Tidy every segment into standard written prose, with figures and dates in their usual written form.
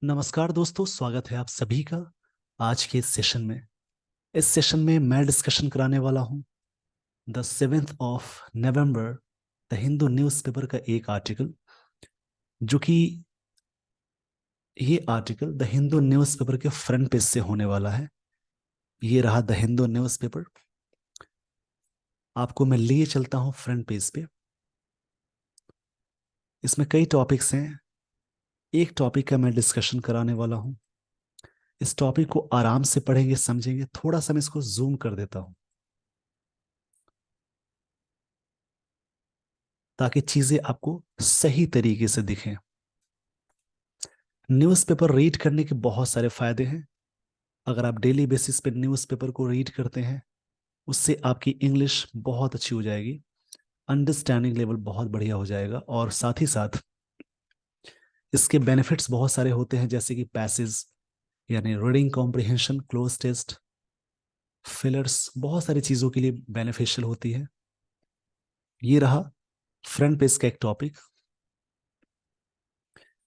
नमस्कार दोस्तों, स्वागत है आप सभी का आज के इस सेशन में। इस सेशन में मैं डिस्कशन कराने वाला हूं the 7th of November the Hindu newspaper का एक आर्टिकल, जो कि ये आर्टिकल द हिंदू न्यूज़पेपर के फ्रंट पेज से होने वाला है। ये रहा द हिंदू न्यूज़पेपर। आपको मैं लिए चलता हूं फ्रंट पेज पे। इसमें कई टॉपिक्स हैं। एक टॉपिक का मैं डिस्कशन कराने वाला हूं। इस टॉपिक को आराम से पढ़ेंगे, समझेंगे। थोड़ा सा मैं इसको जूम कर देता हूं ताकि चीजें आपको सही तरीके से दिखें। न्यूज़पेपर रीड करने के बहुत सारे फायदे हैं। अगर आप डेली बेसिस पे न्यूज़पेपर को रीड करते हैं, उससे आपकी इंग्लिश बहुत अच्छी हो जाएगी, अंडरस्टैंडिंग लेवल बहुत बढ़िया हो जाएगा, और साथ ही साथ इसके बेनिफिट्स बहुत सारे होते हैं, जैसे कि पैसेज यानी reading comprehension, cloze test, fillers, बहुत सारी चीज़ों के लिए बेनिफिशियल होती है। ये रहा फ्रंट पेज का एक topic,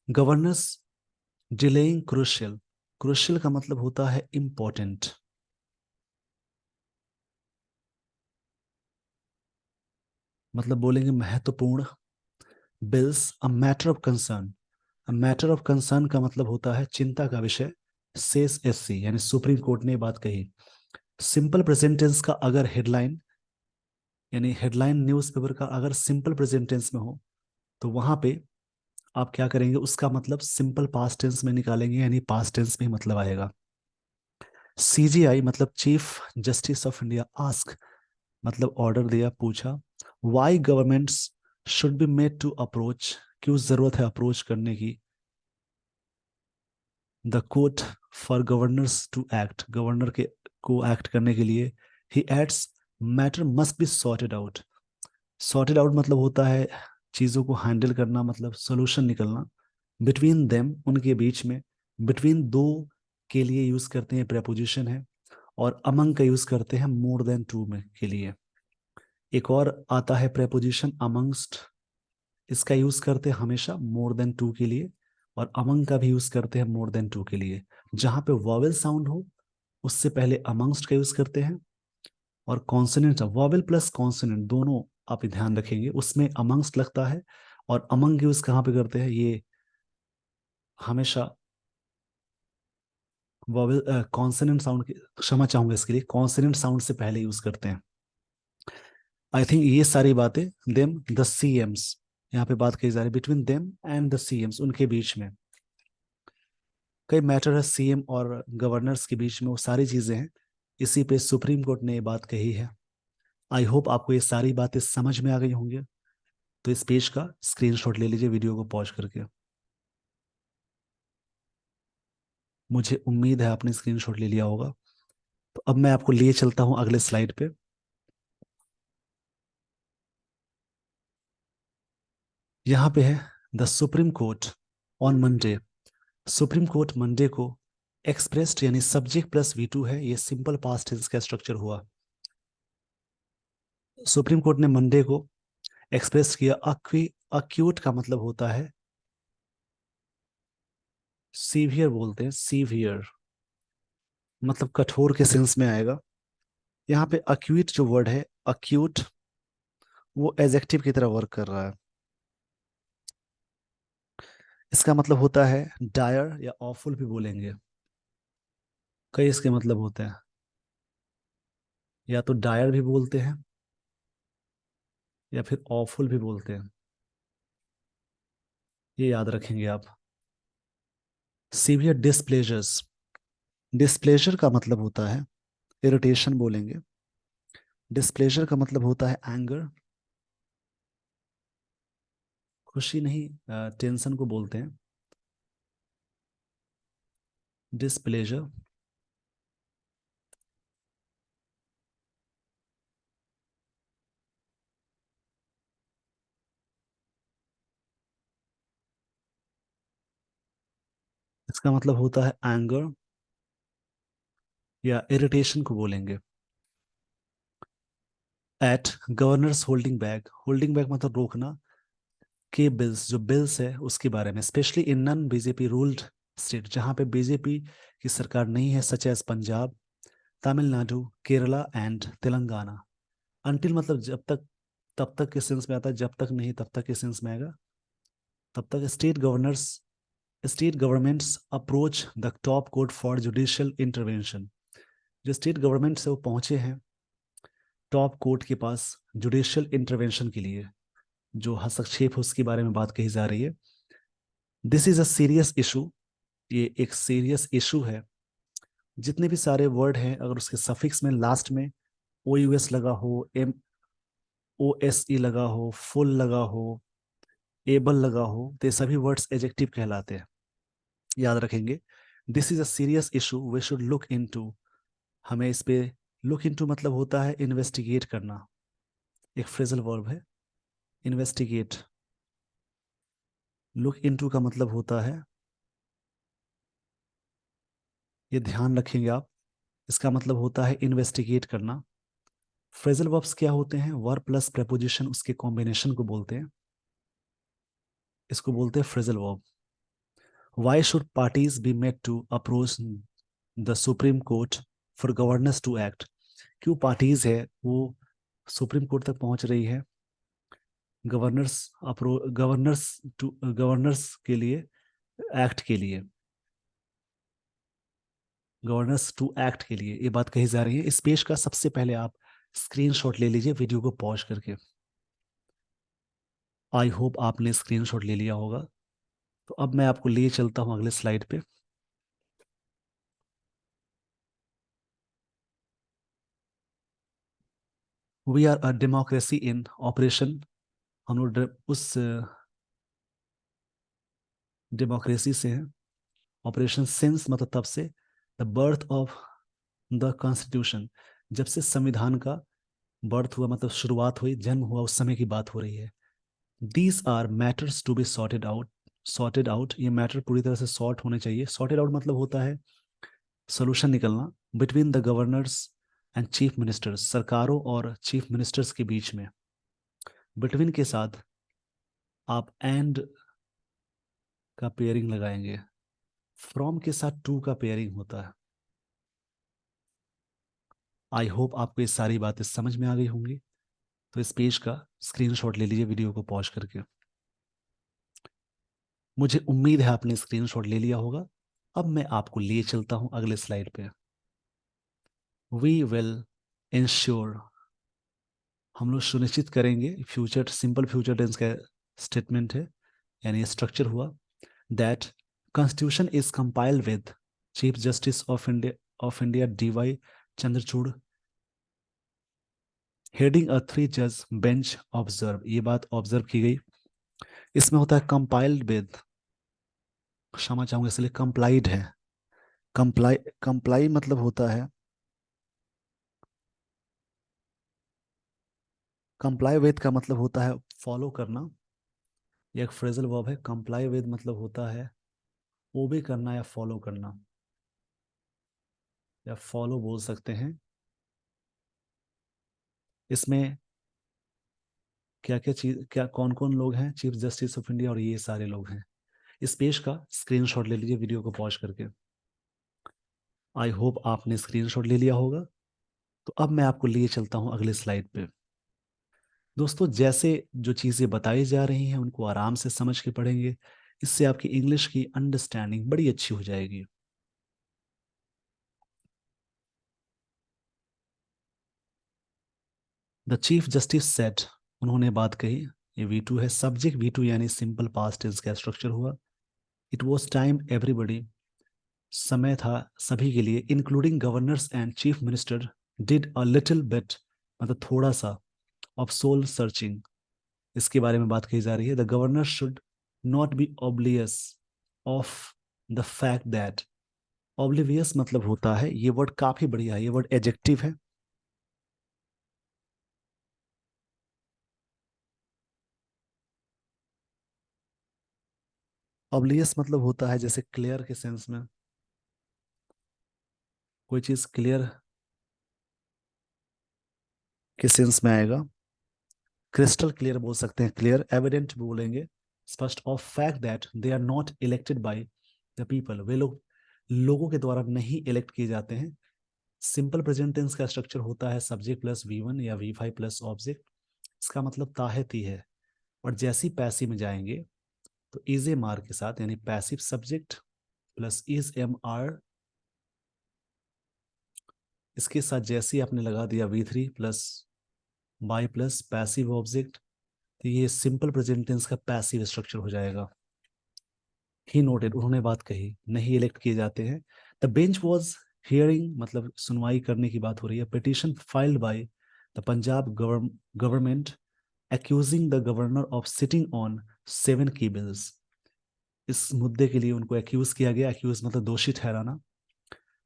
governance delaying crucial. Crucial का मतलब होता है इंपॉर्टेंट, मतलब बोलेंगे महत्वपूर्ण। Bills a matter of concern. Matter of concern का मतलब होता है चिंता का विषय। सेस एससी यानी सुप्रीम कोर्ट ने ये बात कही। सिंपल प्रेजेंट टेंस का अगर हेडलाइन यानी हेडलाइन न्यूज़पेपर का अगर सिंपल प्रेजेंट टेंस में हो, तो वहां पे आप क्या करेंगे, उसका मतलब सिंपल पास्ट टेंस में निकालेंगे, यानी पास्ट टेंस में ही मतलब आएगा। सीजीआई मतलब chief justice of India ask, मतलब ऑर्डर दिया, पूछा। Why governments should be made to approach, क्यों जरूरत है अप्रोच करने की। The court for governors to act, governor के को एक्ट करने के लिए। He adds matter must be sorted out. Sorted out मतलब होता है चीजों को हैंडल करना, मतलब सोल्यूशन निकलना। बिटवीन देम, उनके बीच में। बिटवीन दो के लिए यूज करते हैं प्रेपोजिशन है, और अमंग का यूज करते हैं मोर देन टू में के लिए। एक और आता है प्रेपोजिशन अमंगस्ट, इसका यूज करते हैं हमेशा मोर देन टू के लिए, और अमंग का भी यूज करते हैं मोर देन टू के लिए। जहां पे वॉवेल साउंड हो, उससे पहले अमंगस्ट का यूज करते हैं। और कॉन्सोनेंट, वॉवेल प्लस कॉन्सोनेंट दोनों आप ध्यान रखेंगे, उसमें अमंगस्ट लगता है। और अमंग यूज कहाँ पे करते हैं, ये हमेशा वॉवेल कॉन्सोनेंट साउंड की, क्षमा चाहूंगा इसके लिए, कॉन्सोनेंट साउंड से पहले यूज करते हैं। आई थिंक ये सारी बातें देम द सीएम्स, यहाँ पे बात कही जा रही है between them and the CM's, उनके बीच में। कई मैटर है सीएम और गवर्नर्स के बीच में, वो सारी चीजें हैं। इसी पे सुप्रीम कोर्ट ने ये बात कही है। आई होप आपको ये सारी बातें समझ में आ गई होंगी। तो इस पेज का स्क्रीनशॉट ले लीजिए वीडियो को पॉज करके। मुझे उम्मीद है आपने स्क्रीनशॉट ले लिया होगा। तो अब मैं आपको लिए चलता हूं अगले स्लाइड पे। यहाँ पे है the supreme court on Monday. Supreme court Monday को एक्सप्रेस्ड, यानी सब्जेक्ट प्लस V2 है, ये सिंपल पास्ट टेंस का स्ट्रक्चर हुआ। सुप्रीम कोर्ट ने मंडे को एक्सप्रेस किया। अक्यूट का मतलब होता है सीवियर, बोलते हैं सीवियर, मतलब कठोर के सेंस में आएगा। यहाँ पे अक्यूट जो वर्ड है, अक्यूट, वो एजेक्टिव की तरह वर्क कर रहा है। इसका मतलब होता है डायर या ऑफुल भी बोलेंगे। कई इसके मतलब होते हैं, या तो डायर भी बोलते हैं या फिर ऑफुल भी बोलते हैं। ये याद रखेंगे आप। सीवियर डिस्प्लेजर्स, डिस्प्लेजर का मतलब होता है इरिटेशन बोलेंगे। डिस्प्लेजर का मतलब होता है एंगर, खुशी नहीं, टेंशन को बोलते हैं डिस्प्लेजर। इसका मतलब होता है एंगर या इरिटेशन को बोलेंगे। At governors holding back, holding back मतलब रोकना, के बिल्स, जो बिल्स है उसके बारे में, specially in non BJP ruled state जहां पे बीजेपी की सरकार नहीं है, such as Punjab, Tamil Nadu, Kerala and Telangana. Until मतलब जब तक, तब तक के सेंस में आता है, जब तक नहीं तब तक के सेंस में आएगा। तब तक state governments approach the top court for judicial intervention. जो स्टेट गवर्नमेंट से वो पहुंचे हैं टॉप कोर्ट के पास जुडिशियल इंटरवेंशन के लिए, जो हस्तक्षेप है उसके बारे में बात कही जा रही है। This is a serious issue, ये एक सीरियस इशू है। जितने भी सारे वर्ड हैं, अगर उसके सफिक्स में लास्ट में ओ यू एस लगा हो, एम ओ एस ई लगा हो, फुल लगा हो, एबल लगा हो, तो ये सभी वर्ड्स एजेक्टिव कहलाते हैं। याद रखेंगे। This is a serious issue we should look into. हमें इस पे लुक इनटू मतलब होता है इन्वेस्टिगेट करना, एक फ्रेजल वर्ब है इन्वेस्टिगेट। लुक इनटू का मतलब होता है, ये ध्यान रखेंगे आप, इसका मतलब होता है इन्वेस्टिगेट करना। फ्रेजल वर्ब्स क्या होते हैं? वर्ब प्लस प्रेपोजिशन, उसके कॉम्बिनेशन को बोलते हैं, इसको बोलते हैं phrasal verb. Why should parties be made to approach the Supreme Court for governors to act? क्यों पार्टीज है वो सुप्रीम कोर्ट तक पहुंच रही है गवर्नर्स गवर्नर्स के लिए, एक्ट के लिए, गवर्नर्स टू एक्ट के लिए ये बात कही जा रही है। इस पेज का सबसे पहले आप स्क्रीनशॉट ले लीजिए वीडियो को पॉज करके। आई होप आपने स्क्रीनशॉट ले लिया होगा। तो अब मैं आपको लिए चलता हूं अगले स्लाइड पे। We are a democracy in operation. हम लोग उस डेमोक्रेसी से हैं, ऑपरेशन सिंस मतलब तब से, the birth of the constitution, जब से संविधान का बर्थ हुआ मतलब शुरुआत हुई, जन्म हुआ, उस समय की बात हो रही है। These are matters to be sorted out, ये मैटर पूरी तरह से सॉर्ट होने चाहिए। सॉर्टेड आउट मतलब होता है सोल्यूशन निकलना, between the governors and chief ministers, सरकारों और चीफ मिनिस्टर्स के बीच में। बिटवीन के साथ आप एंड का पेयरिंग लगाएंगे, फ्रॉम के साथ टू का पेयरिंग होता है। आई होप आपको ये सारी बातें समझ में आ गई होंगी। तो इस पेज का स्क्रीनशॉट ले लीजिए वीडियो को पॉज करके। मुझे उम्मीद है आपने स्क्रीनशॉट ले लिया होगा। अब मैं आपको लिए चलता हूं अगले स्लाइड पे। वी विल इंश्योर, हम लोग सुनिश्चित करेंगे, फ्यूचर सिंपल फ्यूचर टेंस का स्टेटमेंट है, यानी स्ट्रक्चर हुआ, that constitution is compiled with chief justice of India D Y Chandrachud heading a 3 जज बेंच ऑब्जर्व। ये बात ऑब्जर्व की गई। इसमें होता है कंपाइल्ड विद, क्षमा चाहूंगा इसलिए कंप्लाइड है। कंप्लाई मतलब होता है, कंप्लाई विद का मतलब होता है फॉलो करना। ये एक फ्रेजल वर्ब है। कंप्लाई विद मतलब होता है ओबे करना या फॉलो करना, या फॉलो बोल सकते हैं। इसमें क्या क्या चीज, क्या कौन कौन लोग हैं? चीफ जस्टिस ऑफ इंडिया और ये सारे लोग हैं। इस पेज का स्क्रीनशॉट ले लीजिए वीडियो को पॉज करके। आई होप आपने स्क्रीनशॉट ले लिया होगा। तो अब मैं आपको लिए चलता हूं अगले स्लाइड पे। दोस्तों, जैसे जो चीजें बताई जा रही हैं उनको आराम से समझ के पढ़ेंगे, इससे आपकी इंग्लिश की अंडरस्टैंडिंग बड़ी अच्छी हो जाएगी। द चीफ जस्टिस सेट, उन्होंने बात कही। ये V2 है, सब्जेक्ट V2 यानी सिंपल पास्ट टेंस का स्ट्रक्चर हुआ। इट वॉज टाइम एवरीबडी, समय था सभी के लिए, including governors and chief minister, did a little bit मतलब थोड़ा सा, ऑफ सोल सर्चिंग, इसके बारे में बात कही जा रही है। The governor should not be oblivious of the fact that, oblivious मतलब होता है, ये वर्ड काफी बढ़िया है, ये वर्ड एडजेक्टिव है। ऑब्लियस मतलब होता है जैसे क्लियर के सेंस में, कोई चीज क्लियर के सेंस में आएगा। क्रिस्टल क्लियर बोल सकते हैं, क्लियर, एविडेंट बोलेंगे, स्पष्ट, of fact that they are not elected by the people, वे लोग लोगों के द्वारा नहीं इलेक्ट किए जाते हैं। सिंपल प्रेजेंट टेंस का स्ट्रक्चर होता है सब्जेक्ट प्लस V1 या V5 प्लस ऑब्जेक्ट। इसका मतलब ताहती है। और जैसी पैसिव में जाएंगे तो इज एम आर के साथ, यानी passive subject plus is am are, इसके साथ जैसे ही आपने लगा दिया V3 plus by plus passive object, तो ये सिंपल प्रेजेंट टेंस का पैसिव स्ट्रक्चर हो जाएगा। ही नोटेड, उन्होंने बात कही, नहीं इलेक्ट किए जाते हैं। द बेंच वॉज हियरिंग, मतलब सुनवाई करने की बात हो रही है। Petition filed by the Punjab government accusing the governor of sitting on 7 की बिल्स। इस मुद्दे के लिए उनको एक्यूज किया गया, एक्यूज मतलब दोषी ठहराना।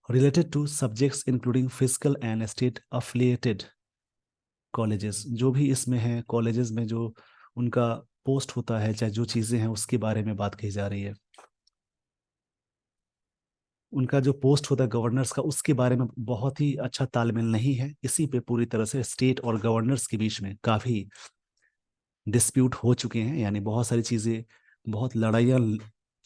Related two subjects including physical and state affiliated colleges, जो भी इसमें है कॉलेजेस में जो उनका पोस्ट होता है, चाहे जो चीजें हैं उसके बारे में बात कही जा रही है। उनका जो पोस्ट होता है गवर्नर्स का, उसके बारे में बहुत ही अच्छा तालमेल नहीं है। इसी पे पूरी तरह से स्टेट और गवर्नर्स के बीच में काफी डिस्प्यूट हो चुके हैं, यानी बहुत सारी चीजें, बहुत लड़ाइयाँ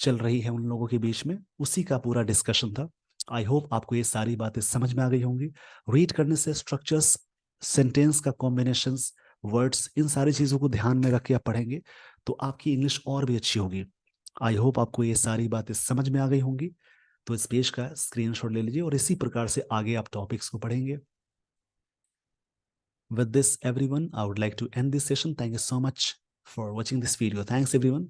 चल रही है उन लोगों के बीच में, उसी का पूरा डिस्कशन था। आई होप आपको ये सारी बातें समझ में आ गई होंगी। रीड करने से स्ट्रक्चर्स, सेंटेंस का कॉम्बिनेशंस, वर्ड्स, इन सारी चीजों को ध्यान में रख के आप पढ़ेंगे तो आपकी इंग्लिश और भी अच्छी होगी। आई होप आपको ये सारी बातें समझ में आ गई होंगी। तो इस पेज का स्क्रीनशॉट ले लीजिए और इसी प्रकार से आगे आप टॉपिक्स को पढ़ेंगे। With this, everyone, I would like to end this session. Thank you so much for watching this video. Thanks, everyone.